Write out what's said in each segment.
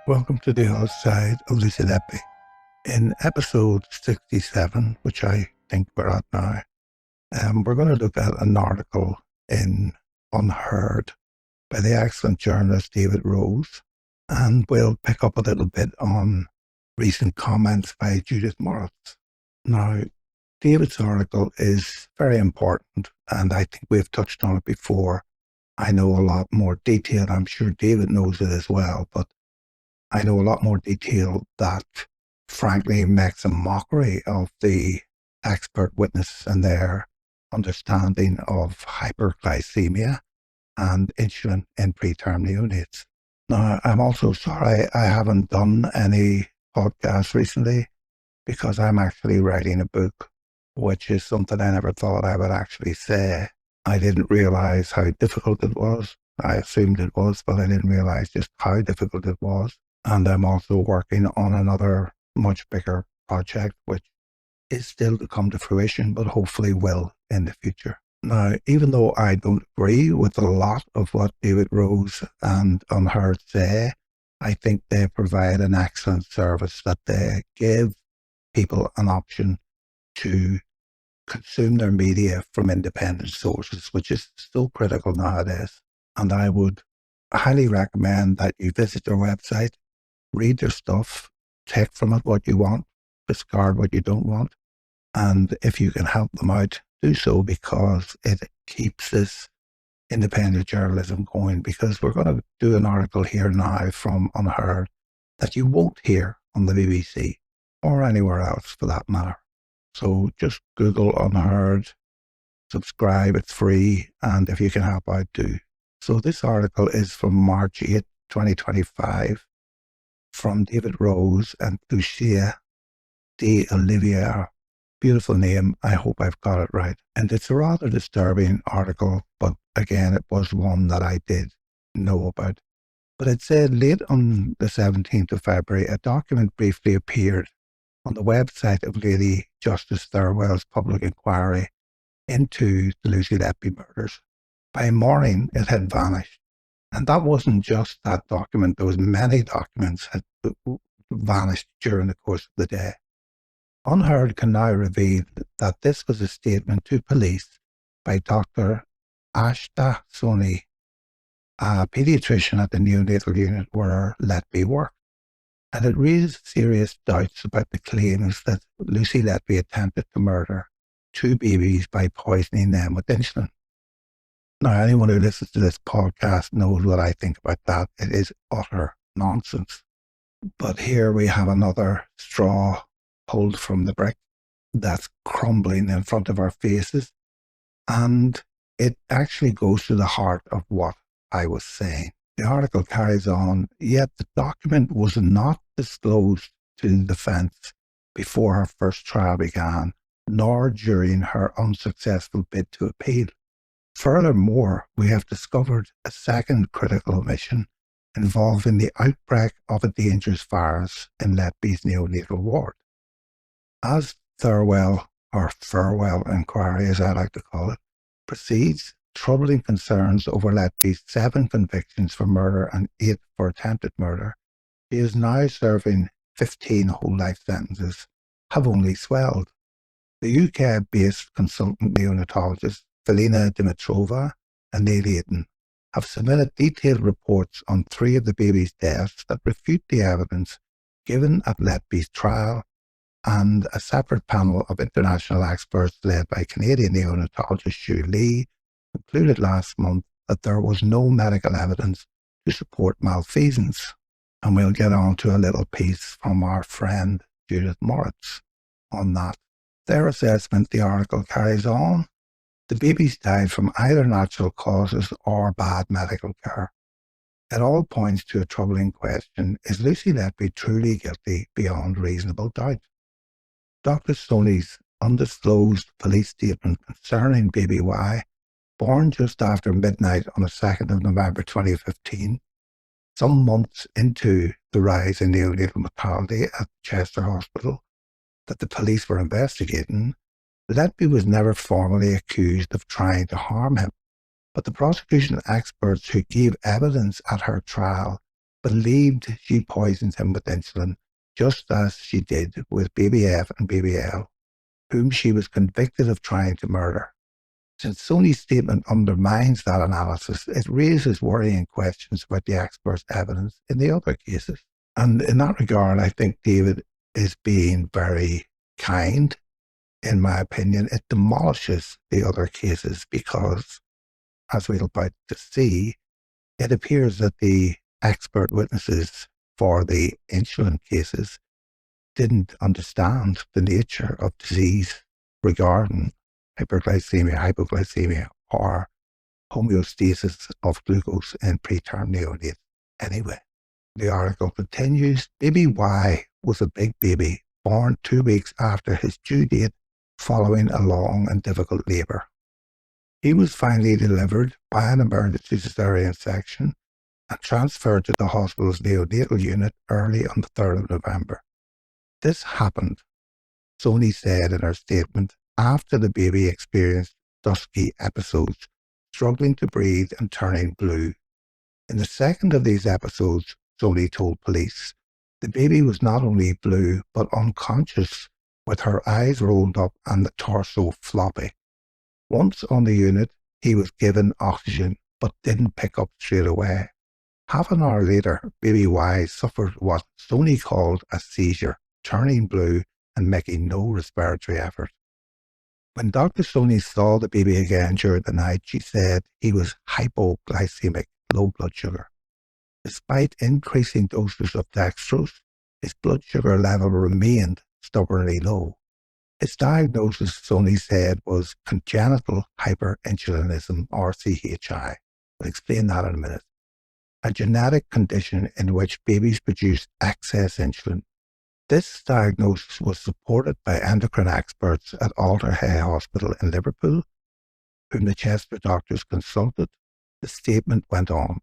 Welcome to the other side of Lucy Letby. In episode 67, which I think we're at now, we're going to look at an article in Unheard by the excellent journalist David Rose, and we'll pick up a little bit on recent comments by Judith Moritz. Now, David's article is very important, and I think we've touched on it before. I know a lot more detail. I'm sure David knows it as well, but I know a lot more detail that frankly makes a mockery of the expert witness and their understanding of hyperglycemia and insulin in preterm neonates. Now, I'm also sorry I haven't done any podcasts recently because I'm actually writing a book, which is something I never thought I would actually say. I didn't realize how difficult it was. I assumed it was, but I didn't realize just how difficult it was. And I'm also working on another much bigger project, which is still to come to fruition, but hopefully will in the future. Now, even though I don't agree with a lot of what David Rose and Unheard say, I think they provide an excellent service that they give people an option to consume their media from independent sources, which is so critical nowadays. And I would highly recommend that you visit their website, read their stuff, take from it what you want, discard what you don't want. And if you can help them out, do so, because it keeps this independent journalism going. Because we're going to do an article here now from Unheard that you won't hear on the BBC or anywhere else for that matter. So just Google Unheard, subscribe, it's free, and if you can help out, do. So this article is from March 8, 2025, from David Rose and Cleuci de Oliveira. Beautiful name. I hope I've got it right. And it's a rather disturbing article, but again, it was one that I did know about. But it said late on the 17th of February, a document briefly appeared on the website of Lady Justice Thirlwell's public inquiry into the Lucy Letby murders. By morning, it had vanished. And that wasn't just that document. There was many documents had vanished during the course of the day. Unheard can now reveal that this was a statement to police by Dr. Ashta Soni, a paediatrician at the neonatal unit where Letby worked. And it raised serious doubts about the claims that Lucy Letby attempted to murder two babies by poisoning them with insulin. Now, anyone who listens to this podcast knows what I think about that. It is utter nonsense. But here we have another straw pulled from the brick that's crumbling in front of our faces. And it actually goes to the heart of what I was saying. The article carries on, yet the document was not disclosed to the defense before her first trial began, nor during her unsuccessful bid to appeal. Furthermore, we have discovered a second critical omission involving the outbreak of a dangerous virus in Letby's neonatal ward. As Thirlwell, or Furwell inquiry as I like to call it, proceeds, troubling concerns over Letby's 7 convictions for murder and 8 for attempted murder, she is now serving 15 whole life sentences, have only swelled. The UK-based consultant neonatologist Felina Dimitrova and Neil Aiton have submitted detailed reports on 3 of the babies' deaths that refute the evidence given at Letby's trial, and a separate panel of international experts led by Canadian neonatologist Shu Lee concluded last month that there was no medical evidence to support malfeasance. And we'll get on to a little piece from our friend Judith Moritz on that. Their assessment, the article carries on, the babies died from either natural causes or bad medical care. It all points to a troubling question: is Lucy Letby truly guilty beyond reasonable doubt? Dr. Stoney's undisclosed police statement concerning baby Y, born just after midnight on the 2nd of November 2015, some months into the rise in neonatal mortality at Chester Hospital that the police were investigating, Letby was never formally accused of trying to harm him, but the prosecution experts who gave evidence at her trial believed she poisoned him with insulin, just as she did with baby F and baby L, whom she was convicted of trying to murder. Since Sony's statement undermines that analysis, it raises worrying questions about the expert's evidence in the other cases. And in that regard, I think David is being very kind. In my opinion, it demolishes the other cases because, as we're about to see, it appears that the expert witnesses for the insulin cases didn't understand the nature of disease regarding hyperglycemia, hypoglycemia, or homeostasis of glucose in preterm neonates. Anyway, the article continues. Baby Y was a big baby born 2 weeks after his due date following a long and difficult labour. He was finally delivered by an emergency cesarean section and transferred to the hospital's neonatal unit early on the 3rd of November. This happened, Sony said in her statement, after the baby experienced dusky episodes, struggling to breathe and turning blue. In the second of these episodes, Sony told police, the baby was not only blue but unconscious, with her eyes rolled up and the torso floppy. Once on the unit, he was given oxygen but didn't pick up straight away. Half an hour later, baby Y suffered what Sony called a seizure, turning blue and making no respiratory effort. When Dr. Sony saw the baby again during the night, she said he was hypoglycemic, low blood sugar. Despite increasing doses of dextrose, his blood sugar level remained stubbornly low. His diagnosis, Sony said, was congenital hyperinsulinism, or CHI. I'll explain that in a minute. A genetic condition in which babies produce excess insulin. This diagnosis was supported by endocrine experts at Alder Hey Hospital in Liverpool, whom the Chester doctors consulted. The statement went on.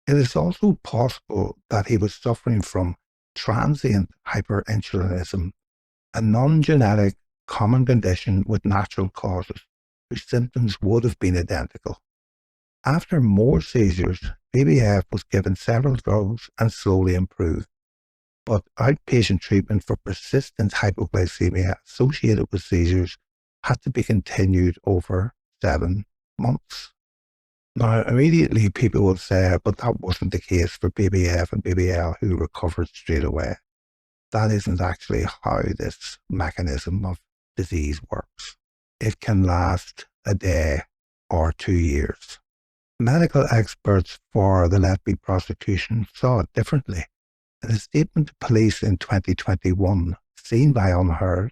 It is also possible that he was suffering from transient hyperinsulinism, a non-genetic common condition with natural causes, whose symptoms would have been identical. After more seizures, baby F was given several drugs and slowly improved, but outpatient treatment for persistent hypoglycemia associated with seizures had to be continued over 7 months. Now, immediately people will say, but that wasn't the case for baby F and baby L who recovered straight away. That isn't actually how this mechanism of disease works. It can last a day or 2 years. Medical experts for the Letby prosecution saw it differently. In a statement to police in 2021, seen by Unheard,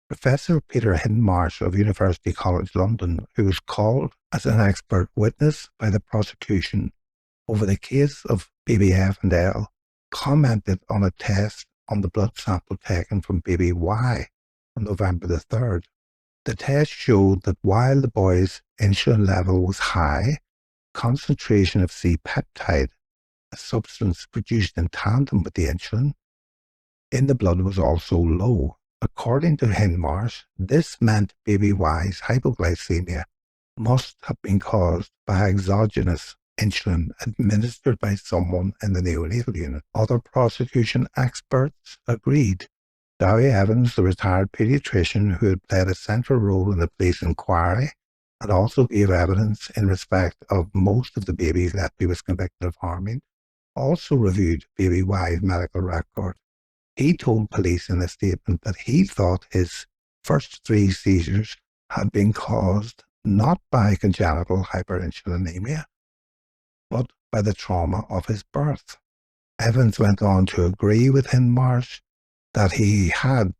Professor Peter Hindmarsh of University College London, who was called as an expert witness by the prosecution over the case of baby F and L, commented on a test on the blood sample taken from baby Y on November the 3rd. The test showed that while the boy's insulin level was high, concentration of C-peptide, a substance produced in tandem with the insulin, in the blood was also low. According to Hindmarsh, this meant baby Y's hypoglycemia must have been caused by exogenous insulin administered by someone in the neonatal unit. Other prosecution experts agreed. Dowie Evans, the retired pediatrician who had played a central role in the police inquiry and also gave evidence in respect of most of the babies Letby was convicted of harming, also reviewed baby Y's medical record. He told police in a statement that he thought his first 3 seizures had been caused not by congenital hyperinsulinemia, but by the trauma of his birth. Evans went on to agree with Hindmarsh that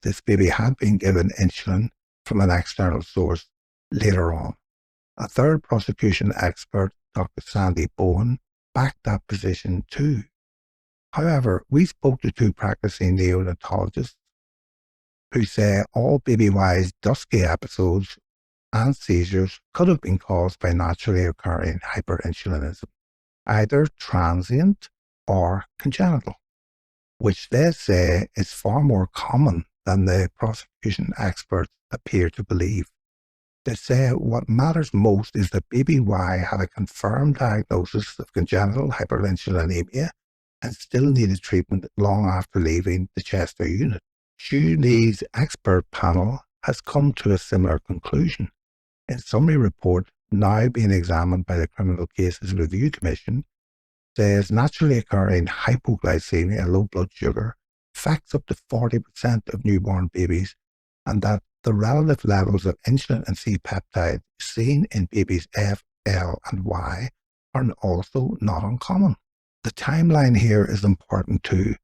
this baby had been given insulin from an external source later on. A third prosecution expert, Dr. Sandy Bowen, backed that position too. However, we spoke to 2 practicing neonatologists who say all baby Y's dusky episodes and seizures could have been caused by naturally occurring hyperinsulinism, either transient or congenital, which they say is far more common than the prosecution experts appear to believe. They say what matters most is that baby Y had a confirmed diagnosis of congenital hyperinsulinemia and still needed treatment long after leaving the Chester unit. Lee's expert panel has come to a similar conclusion. In summary report, now being examined by the Criminal Cases Review Commission, says naturally occurring hypoglycemia, low blood sugar, affects up to 40% of newborn babies, and that the relative levels of insulin and C-peptide seen in babies F, L, and Y are also not uncommon. The timeline here is important too,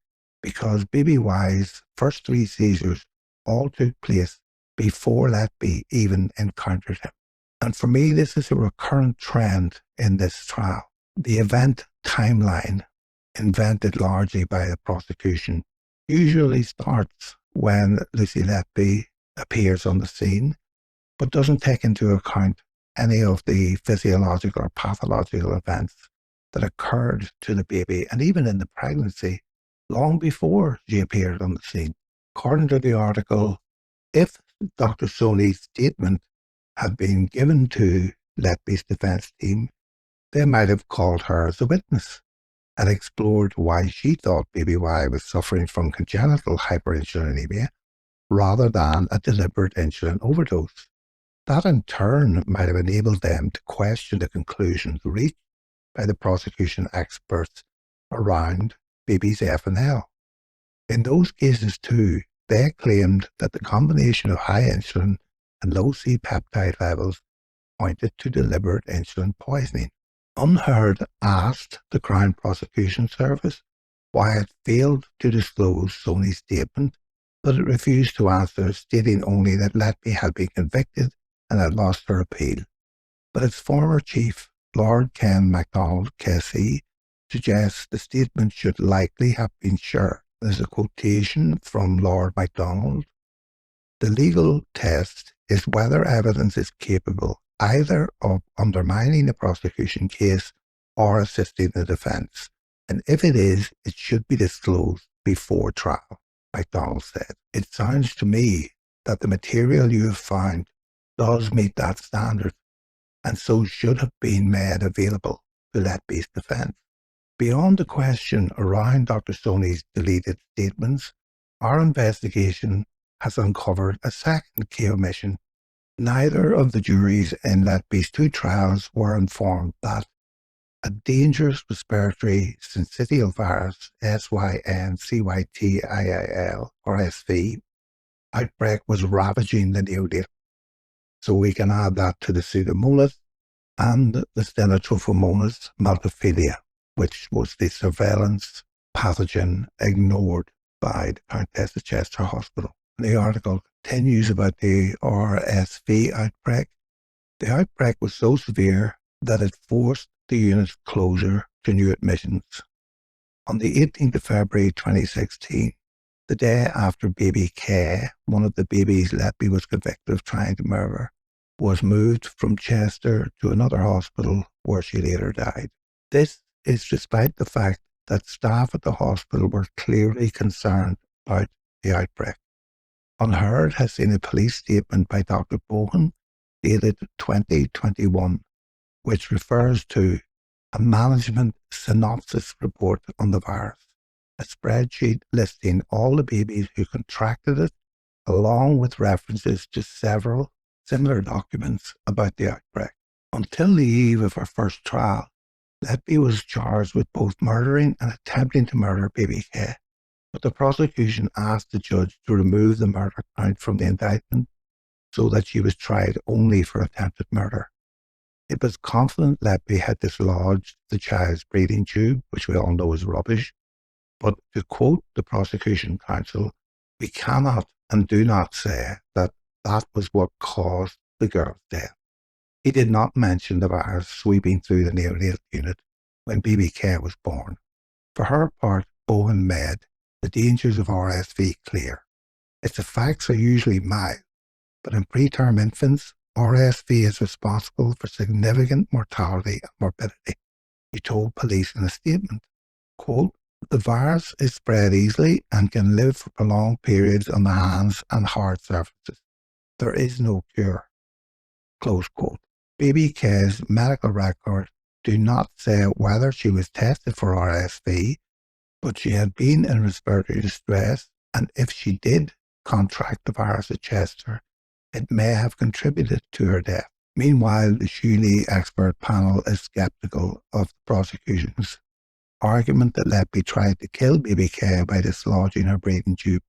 because baby Y's first 3 seizures all took place before Letby even encountered him. And for me, this is a recurrent trend in this trial. The event timeline, invented largely by the prosecution, usually starts when Lucy Letby appears on the scene, but doesn't take into account any of the physiological or pathological events that occurred to the baby and even in the pregnancy long before she appeared on the scene. According to the article, if Dr. Soni's statement had been given to Letby's defense team, they might have called her as a witness and explored why she thought baby Y was suffering from congenital hyperinsulinemia rather than a deliberate insulin overdose. That in turn might have enabled them to question the conclusions reached by the prosecution experts around babies F and L. In those cases too, they claimed that the combination of high insulin and low C-peptide levels pointed to deliberate insulin poisoning. Unheard asked the Crown Prosecution Service why it failed to disclose Sony's statement, but it refused to answer, stating only that Letby had been convicted and had lost her appeal. But its former chief, Lord Ken MacDonald, KC, suggests the statement should likely have been shared. There's a quotation from Lord MacDonald. The legal test is whether evidence is capable either of undermining the prosecution case or assisting the defence, and if it is, it should be disclosed before trial, MacDonald said. It sounds to me that the material you have found does meet that standard, and so should have been made available to Letby's defence. Beyond the question around Dr. Sony's deleted statements, our investigation has uncovered a second key omission. Neither of the juries in Letby's 2 trials were informed that a dangerous respiratory syncytial virus, SYNCYTIIL, or SV, outbreak was ravaging the neonatal. So we can add that to the Pseudomonas and the Stenotrophomonas multifida, which was the surveillance pathogen ignored by the Countess of Chester Hospital. The article continues about the RSV outbreak. The outbreak was so severe that it forced the unit's closure to new admissions. On the 18th of February 2016, the day after baby K, one of the babies Letby was convicted of trying to murder, was moved from Chester to another hospital where she later died. This is despite the fact that staff at the hospital were clearly concerned about the outbreak. Unheard has seen a police statement by Dr. Bohan dated 2021, which refers to a management synopsis report on the virus, a spreadsheet listing all the babies who contracted it, along with references to several similar documents about the outbreak. Until the eve of her first trial, Letby was charged with both murdering and attempting to murder baby K, but the prosecution asked the judge to remove the murder count from the indictment so that she was tried only for attempted murder. It was confident Letby had dislodged the child's breathing tube, which we all know is rubbish, but to quote the prosecution counsel, we cannot and do not say that that was what caused the girl's death. He did not mention the virus sweeping through the neonatal unit when baby K was born. For her part, Bohan made the dangers of RSV clear. Its effects are usually mild, but in preterm infants, RSV is responsible for significant mortality and morbidity. He told police in a statement, quote, "The virus is spread easily and can live for prolonged periods on the hands and hard surfaces. There is no cure." Close quote. Baby K's medical records do not say whether she was tested for RSV, but she had been in respiratory distress, and if she did contract the virus at Chester, it may have contributed to her death. Meanwhile, the Shuley expert panel is skeptical of the prosecution's argument that Letby tried to kill baby K by dislodging her breathing tube.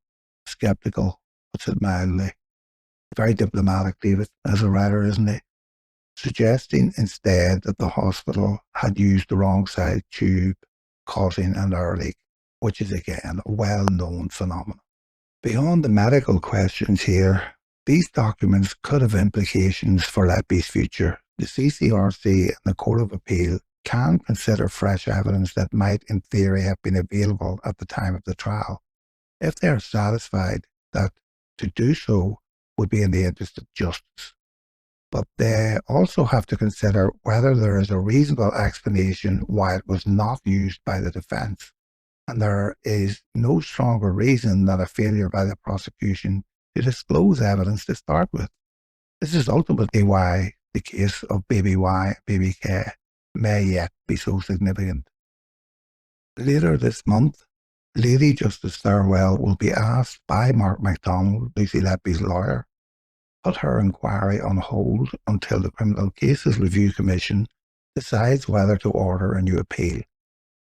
Skeptical, puts it mildly. Very diplomatic, David, as a writer, isn't he? Suggesting instead that the hospital had used the wrong side tube, causing an air leak, which is again a well-known phenomenon. Beyond the medical questions here, these documents could have implications for Letby's future. The CCRC and the Court of Appeal can consider fresh evidence that might in theory have been available at the time of the trial, if they are satisfied that to do so would be in the interest of justice. But they also have to consider whether there is a reasonable explanation why it was not used by the defense. And there is no stronger reason than a failure by the prosecution to disclose evidence to start with. This is ultimately why the case of baby Y and baby K may yet be so significant. Later this month, Lady Justice Thirlwell will be asked by Mark MacDonald, Lucy Letby's lawyer, put her inquiry on hold until the Criminal Cases Review Commission decides whether to order a new appeal.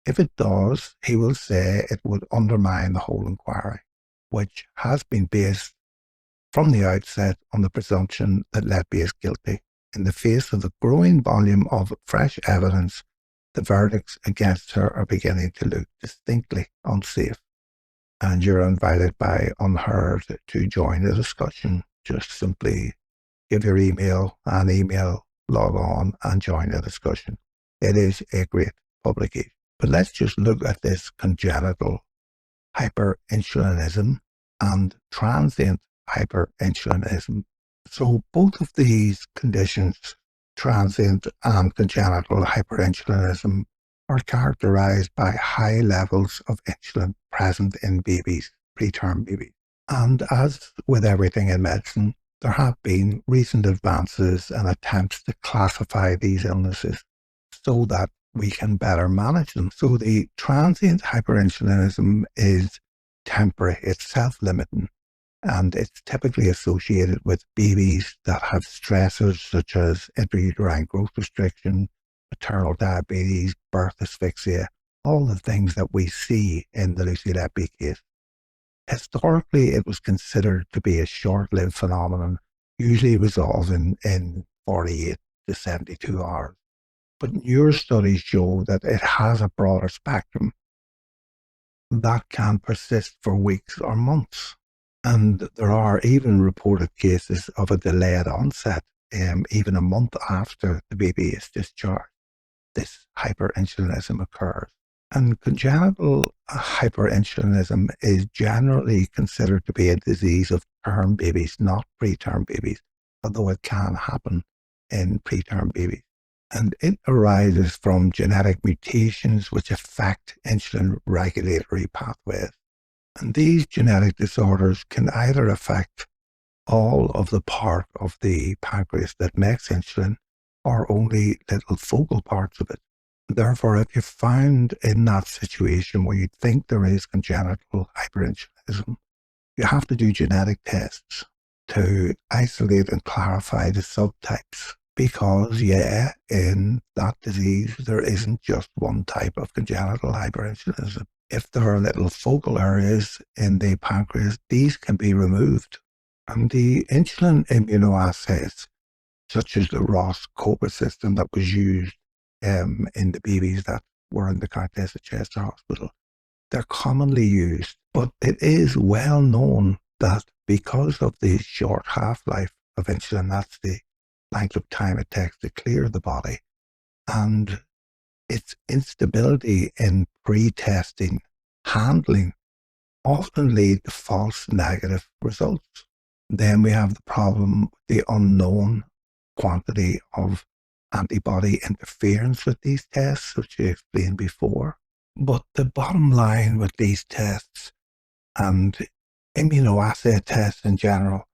If it does, he will say it would undermine the whole inquiry, which has been based from the outset on the presumption that Letby is guilty. In the face of the growing volume of fresh evidence, the verdicts against her are beginning to look distinctly unsafe. And you're invited by Unheard to join the discussion. Just simply give your email, log on and join the discussion. It is a great publication. But let's just look at this congenital hyperinsulinism and transient hyperinsulinism. So both of these conditions, transient and congenital hyperinsulinism, are characterized by high levels of insulin present in babies, preterm babies. And as with everything in medicine, there have been recent advances and attempts to classify these illnesses so that we can better manage them. So the transient hyperinsulinism is temporary, it's self-limiting, and it's typically associated with babies that have stressors such as intrauterine growth restriction, maternal diabetes, birth asphyxia, all the things that we see in the Lucy Letby case. Historically, it was considered to be a short-lived phenomenon, usually resolving in 48 to 72 hours. But newer studies show that it has a broader spectrum that can persist for weeks or months. And there are even reported cases of a delayed onset, even a month after the baby is discharged. This hyperinsulinism occurs. And congenital hyperinsulinism is generally considered to be a disease of term babies, not preterm babies, although it can happen in preterm babies. And it arises from genetic mutations which affect insulin regulatory pathways. And these genetic disorders can either affect all of the part of the pancreas that makes insulin or only little focal parts of it. Therefore, if you're found in that situation where you think there is congenital hyperinsulinism, you have to do genetic tests to isolate and clarify the subtypes. Because, in that disease, there isn't just one type of congenital hyperinsulinism. If there are little focal areas in the pancreas, these can be removed. And the insulin immunoassays, such as the Ross Cobra system that was used in the babies that were in the Countess of Chester Hospital, they're commonly used. But it is well known that because of the short half-life of insulin, that's the length of time it takes to clear the body, and its instability in pre-testing handling often lead to false negative results. Then we have the problem with the unknown quantity of antibody interference with these tests, which I explained before. But the bottom line with these tests and immunoassay tests in general,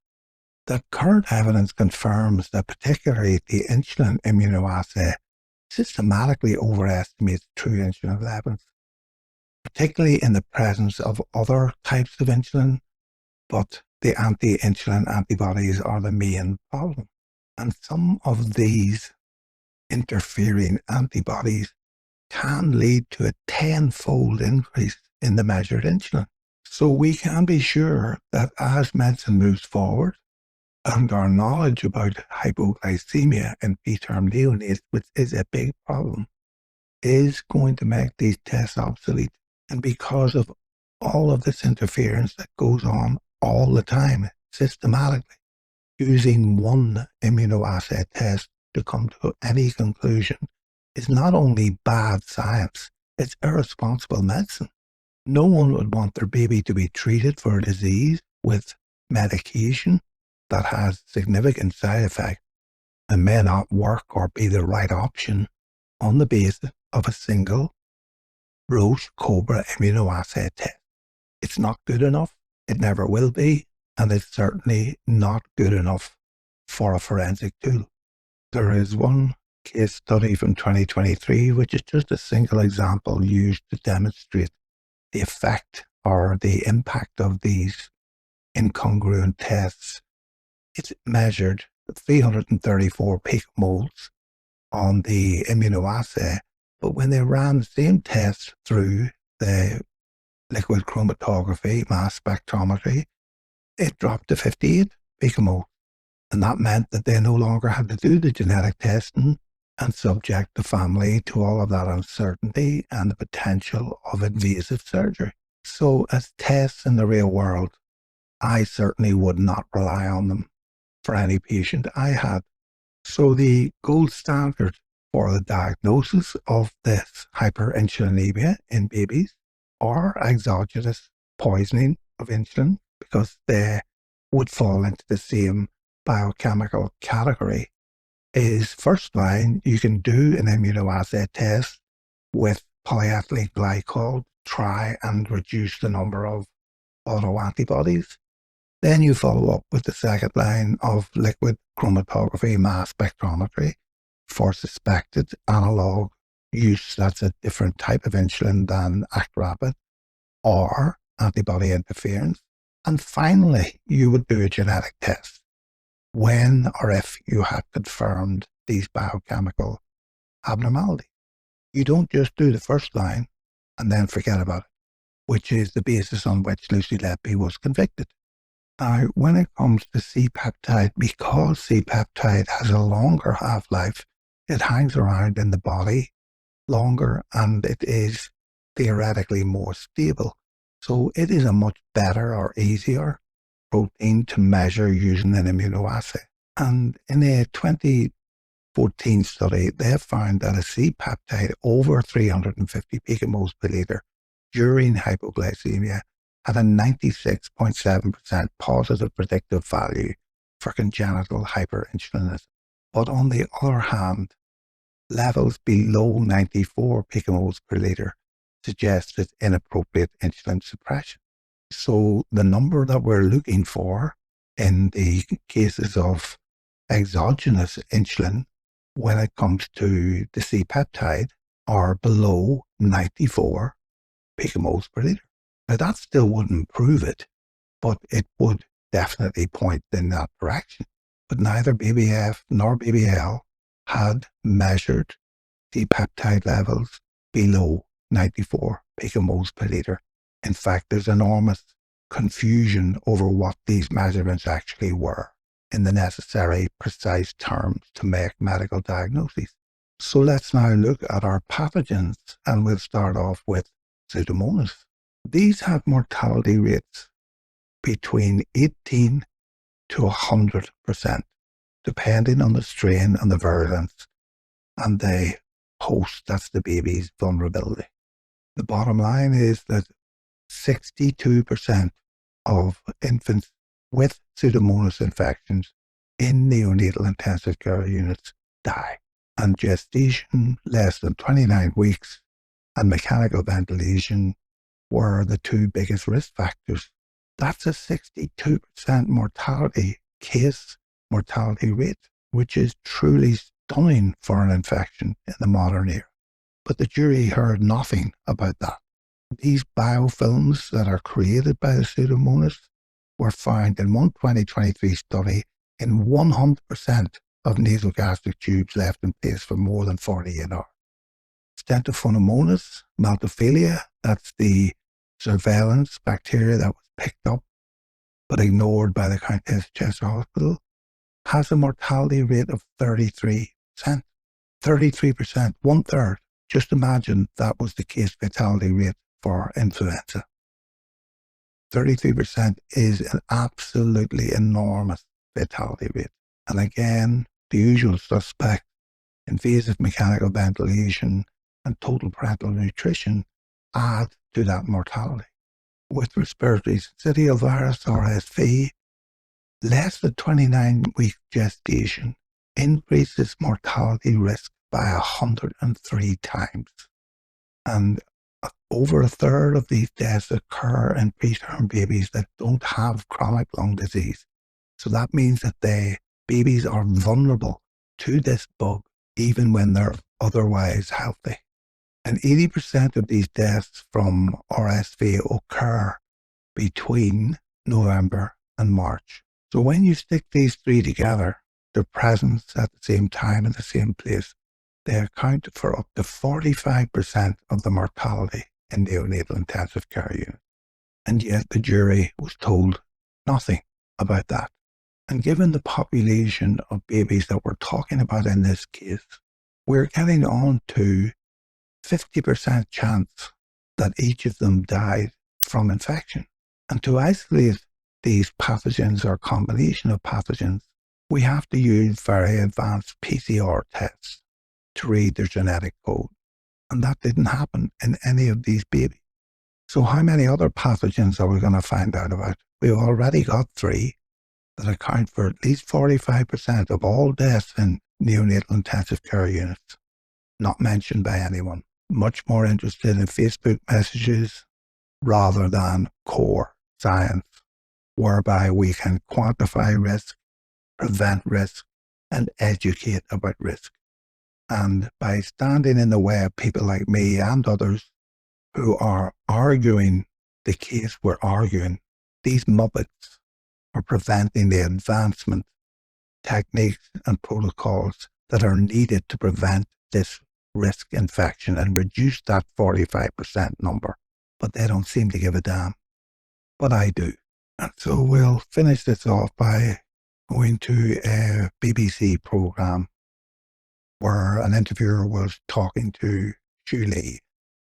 the current evidence confirms that particularly the insulin immunoassay systematically overestimates true insulin levels. particularly in the presence of other types of insulin, but the anti-insulin antibodies are the main problem. And some of these interfering antibodies can lead to a tenfold increase in the measured insulin. So we can be sure that as medicine moves forward, and our knowledge about hypoglycemia in preterm neonates, which is a big problem, is going to make these tests obsolete. And because of all of this interference that goes on all the time, systematically, using one immunoassay test to come to any conclusion is not only bad science, it's irresponsible medicine. No one would want their baby to be treated for a disease with medication that has significant side effects and may not work or be the right option on the basis of a single Roche Cobra immunoassay test. It's not good enough, it never will be, and it's certainly not good enough for a forensic tool. There is one case study from 2023, which is just a single example used to demonstrate the effect or the impact of these incongruent tests. It's measured 334 picomoles on the immunoassay, but when they ran the same test through the liquid chromatography mass spectrometry, it dropped to 58 picomoles. And that meant that they no longer had to do the genetic testing and subject the family to all of that uncertainty and the potential of invasive surgery. So as tests in the real world, I certainly would not rely on them for any patient I had. So the gold standard for the diagnosis of this hyperinsulinemia in babies are exogenous poisoning of insulin, because they would fall into the same biochemical category, is first line. You can do an immunoassay test with polyethylene glycol, try and reduce the number of autoantibodies. Then you follow up with the second line of liquid chromatography mass spectrometry for suspected analog use. That's a different type of insulin than ActRapid or antibody interference. And finally, you would do a genetic test when or if you had confirmed these biochemical abnormalities. You don't just do the first line and then forget about it, which is the basis on which Cleuci Letby was convicted. Now, when it comes to C-peptide, because C-peptide has a longer half-life, it hangs around in the body longer and it is theoretically more stable. So it is a much better or easier protein to measure using an immunoassay. And in a 2014 study, they found that a C-peptide over 350 picomoles per liter during hypoglycemia had a 96.7% positive predictive value for congenital hyperinsulinism. But on the other hand, levels below 94 picomoles per liter suggested inappropriate insulin suppression. So the number that we're looking for in the cases of exogenous insulin when it comes to the C-peptide are below 94 picomoles per liter. Now that still wouldn't prove it, but it would definitely point in that direction. But neither BBF nor BBL had measured C-peptide levels below 94 picomoles per liter. In fact, there's enormous confusion over what these measurements actually were in the necessary precise terms to make medical diagnoses. So let's now look at our pathogens, and we'll start off with Pseudomonas. These have mortality rates between 18 to 100%, depending on the strain and the virulence and the host, that's the baby's vulnerability. The bottom line is that 62% of infants with Pseudomonas infections in neonatal intensive care units die, and gestation less than 29 weeks and mechanical ventilation were the two biggest risk factors. That's a 62% mortality rate, which is truly stunning for an infection in the modern era. But the jury heard nothing about that. These biofilms that are created by the Pseudomonas were found in one 2023 study in 100% of nasogastric tubes left in place for more than 48 hours. Stentophonomonas maltophilia, that's the surveillance bacteria that was picked up but ignored by the Countess Chester Hospital, has a mortality rate of 33%. 33%, one third. Just imagine that was the case fatality rate for influenza. 33% is an absolutely enormous fatality rate. And again, the usual suspect, invasive mechanical ventilation and total parental nutrition, add to that mortality. With respiratory syncytial virus, RSV, less than 29-week gestation increases mortality risk by 103 times. And over a third of these deaths occur in preterm babies that don't have chronic lung disease. So that means that babies are vulnerable to this bug even when they're otherwise healthy. And 80% of these deaths from RSV occur between November and March. So when you stick these three together, their presence at the same time in the same place, they account for up to 45% of the mortality in neonatal intensive care units. And yet the jury was told nothing about that. And given the population of babies that we're talking about in this case, we're getting on to 50% chance that each of them died from infection. And to isolate these pathogens or combination of pathogens, we have to use very advanced PCR tests to read their genetic code. And that didn't happen in any of these babies. So how many other pathogens are we going to find out about? We've already got 3 that account for at least 45% of all deaths in neonatal intensive care units, not mentioned by anyone. Much more interested in Facebook messages rather than core science, whereby we can quantify risk, prevent risk, and educate about risk. And by standing in the way of people like me and others who are arguing the case we're arguing, these muppets are preventing the advancement, techniques, and protocols that are needed to prevent this risk infection and reduce that 45% number. But they don't seem to give a damn. But I do. And so we'll finish this off by going to a BBC programme where an interviewer was talking to Cleuci,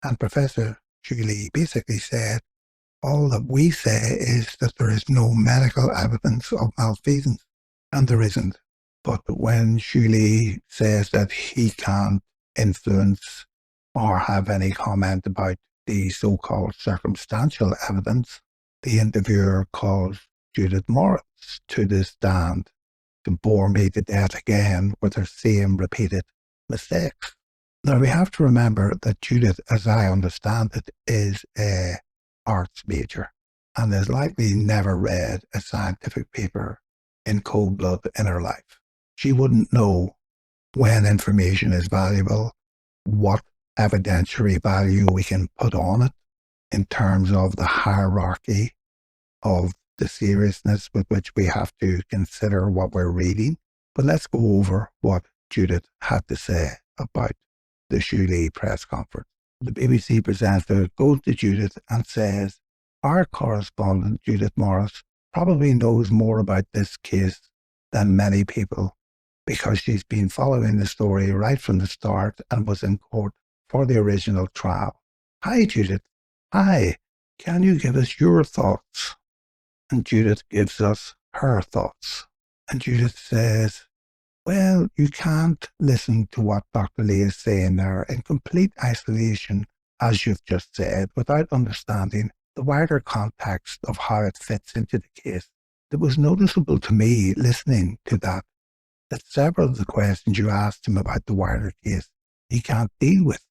and Professor Cleuci basically said, all that we say is that there is no medical evidence of malfeasance, and there isn't. But when Cleuci says that he can't influence or have any comment about the so-called circumstantial evidence, the interviewer calls Judith Morris to the stand to bore me to death again with her same repeated mistakes. Now we have to remember that Judith, as I understand it, is a arts major and has likely never read a scientific paper in cold blood in her life. She wouldn't know when information is valuable, what evidentiary value we can put on it in terms of the hierarchy of the seriousness with which we have to consider what we're reading. But let's go over what Judith had to say about the Cleuci press conference. The BBC presenter goes to Judith and says, our correspondent, Judith Morris, probably knows more about this case than many people because she's been following the story right from the start and was in court for the original trial. Hi, Judith. Hi. Can you give us your thoughts? And Judith gives us her thoughts. And Judith says, well, you can't listen to what Dr. Lee is saying there in complete isolation, as you've just said, without understanding the wider context of how it fits into the case. It was noticeable to me, listening to that several of the questions you asked him about the wider case, he can't deal with.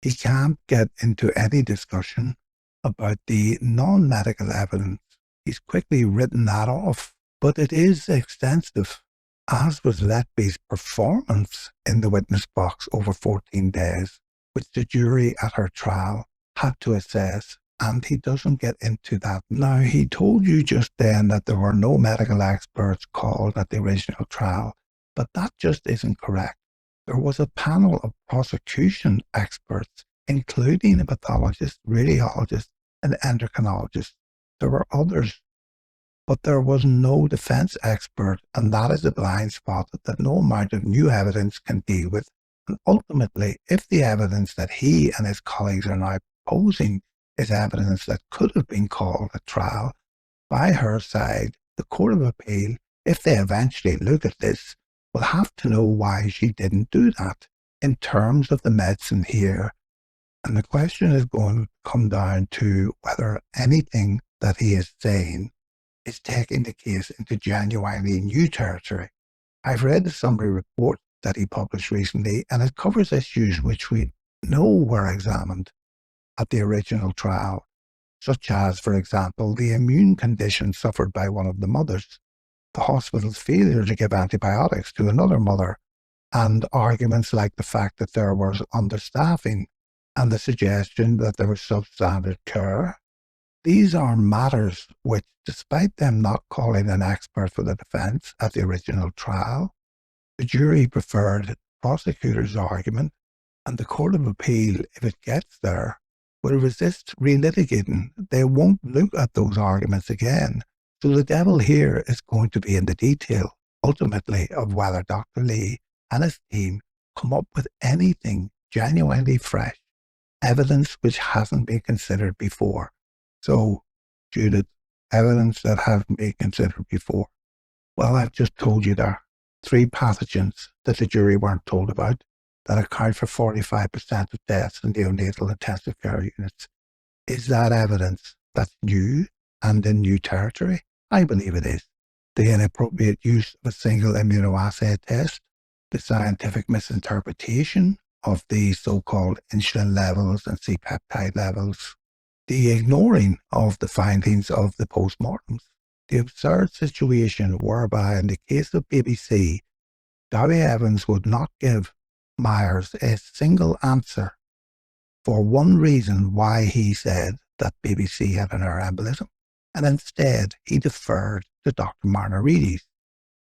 He can't get into any discussion about the non-medical evidence. He's quickly written that off, but it is extensive, as was Letby's performance in the witness box over 14 days, which the jury at her trial had to assess, and he doesn't get into that. Now, he told you just then that there were no medical experts called at the original trial, but that just isn't correct. There was a panel of prosecution experts, including a pathologist, radiologist, and endocrinologist. There were others, but there was no defense expert, and that is a blind spot that no amount of new evidence can deal with. And ultimately, if the evidence that he and his colleagues are now proposing is evidence that could have been called at trial by her side, the Court of Appeal, if they eventually look at this, will have to know why she didn't do that in terms of the medicine here. And the question is going to come down to whether anything that he is saying is taking the case into genuinely new territory. I've read the summary report that he published recently, and it covers issues which we know were examined at the original trial, such as, for example, the immune condition suffered by one of the mothers, the hospital's failure to give antibiotics to another mother, and arguments like the fact that there was understaffing and the suggestion that there was substandard care. These are matters which, despite them not calling an expert for the defense at the original trial, the jury preferred the prosecutor's argument, and the Court of Appeal, if it gets there, will resist relitigating. They won't look at those arguments again. So the devil here is going to be in the detail, ultimately, of whether Dr. Lee and his team come up with anything genuinely fresh, evidence which hasn't been considered before. So, Judith, evidence that hasn't been considered before. Well, I've just told you there, 3 pathogens that the jury weren't told about that account for 45% of deaths in neonatal intensive care units. Is that evidence that's new and in new territory? I believe it is. The inappropriate use of a single immunoassay test, the scientific misinterpretation of the so-called insulin levels and C-peptide levels, the ignoring of the findings of the postmortems, the absurd situation whereby in the case of BBC, Dowie Evans would not give Myers a single answer for one reason why he said that BBC had an embolism, and instead he deferred to Dr. Marnarides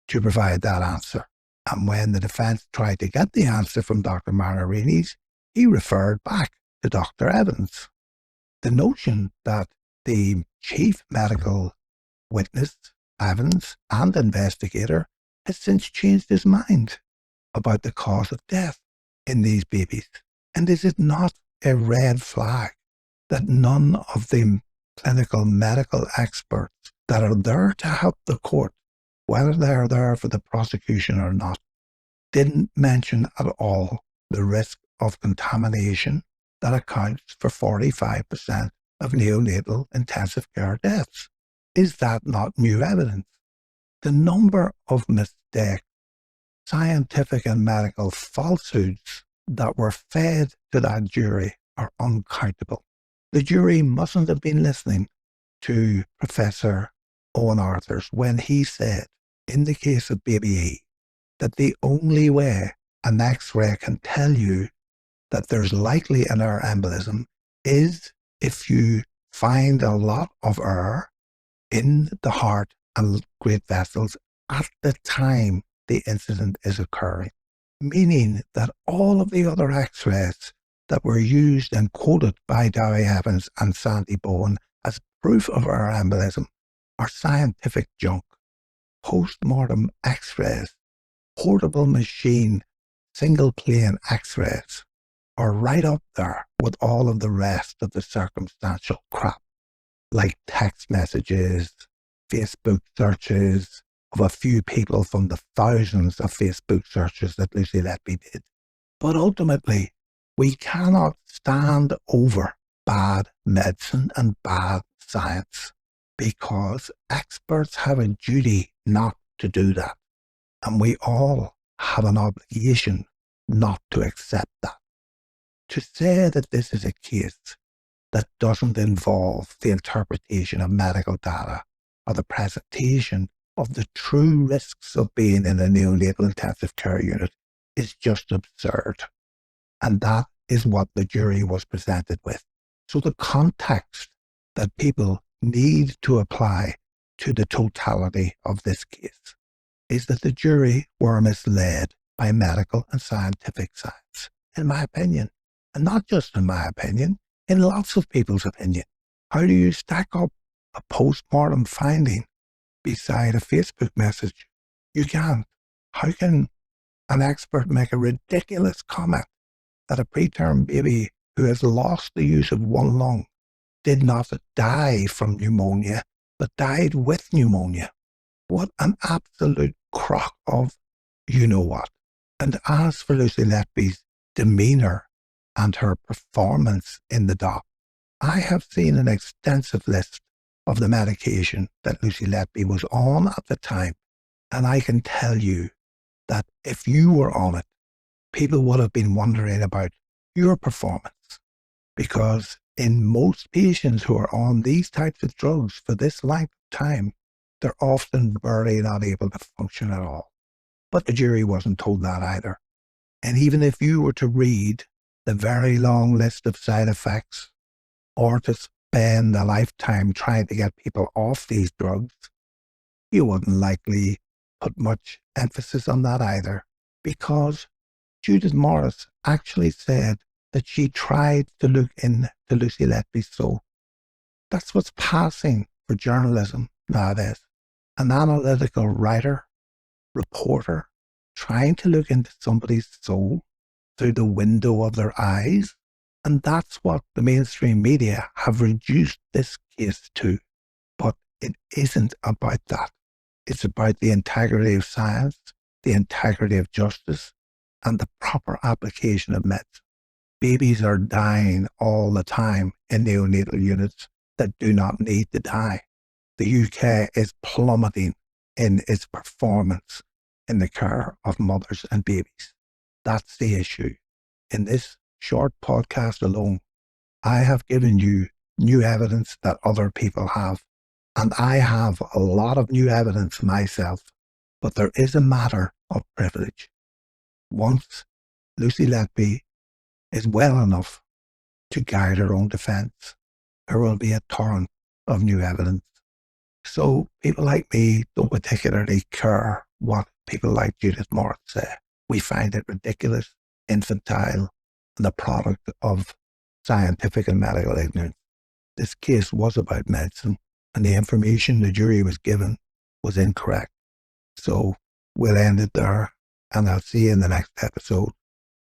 to provide that answer. And when the defense tried to get the answer from Dr. Marnarides, he referred back to Dr. Evans. The notion that the chief medical witness, Evans, and investigator has since changed his mind about the cause of death in these babies. And is it not a red flag that none of the clinical medical experts that are there to help the court, whether they're there for the prosecution or not, didn't mention at all the risk of contamination that accounts for 45% of neonatal intensive care deaths? Is that not new evidence? The number of mistakes, scientific and medical falsehoods that were fed to that jury are uncountable. The jury mustn't have been listening to Professor Owen Arthurs when he said, in the case of baby E, that the only way an X-ray can tell you that there's likely an air embolism is if you find a lot of air in the heart and great vessels at the time the incident is occurring, meaning that all of the other X-rays that were used and quoted by Dowie Evans and Sandy Bowen as proof of air embolism are scientific junk. Post-mortem X-rays, portable machine, single-plane X-rays are right up there with all of the rest of the circumstantial crap, like text messages, Facebook searches of a few people from the thousands of Facebook searches that Lucy Letby did. But ultimately, we cannot stand over bad medicine and bad science because experts have a duty not to do that. And we all have an obligation not to accept that. To say that this is a case that doesn't involve the interpretation of medical data or the presentation of the true risks of being in a neonatal intensive care unit is just absurd. And that is what the jury was presented with. So the context that people need to apply to the totality of this case is that the jury were misled by medical and scientific science, in my opinion. And not just in my opinion, in lots of people's opinion. How do you stack up a post-mortem finding beside a Facebook message? You can't. How can an expert make a ridiculous comment that a preterm baby who has lost the use of one lung did not die from pneumonia, but died with pneumonia? What an absolute crock of you-know-what. And as for Lucy Letby's demeanour and her performance in the doc, I have seen an extensive list of the medication that Lucy Letby was on at the time, and I can tell you that if you were on it, people would have been wondering about your performance, because in most patients who are on these types of drugs for this length of time, they're often barely not able to function at all. But the jury wasn't told that either. And even if you were to read the very long list of side effects, or to spend a lifetime trying to get people off these drugs, you wouldn't likely put much emphasis on that either, because Judith Morris actually said that she tried to look into Lucy Letby's soul. That's what's passing for journalism nowadays. An analytical writer, reporter, trying to look into somebody's soul through the window of their eyes. And that's what the mainstream media have reduced this case to. But it isn't about that. It's about the integrity of science, the integrity of justice, and the proper application of medicine. Babies are dying all the time in neonatal units that do not need to die. The UK is plummeting in its performance in the care of mothers and babies. That's the issue. In this short podcast alone, I have given you new evidence that other people have. And I have a lot of new evidence myself. But there is a matter of privilege. Once Lucy Letby is well enough to guide her own defence, there will be a torrent of new evidence. So people like me don't particularly care what people like Judith Morris say. We find it ridiculous, infantile, and the product of scientific and medical ignorance. This case was about medicine, and the information the jury was given was incorrect. So we'll end it there, and I'll see you in the next episode.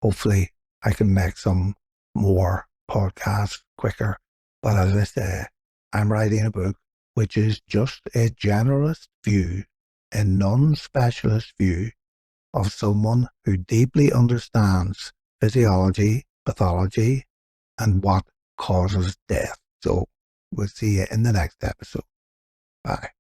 Hopefully I can make some more podcasts quicker. But as I say, I'm writing a book which is just a generalist view, a non-specialist view of someone who deeply understands physiology, pathology, and what causes death. So we'll see you in the next episode. Bye.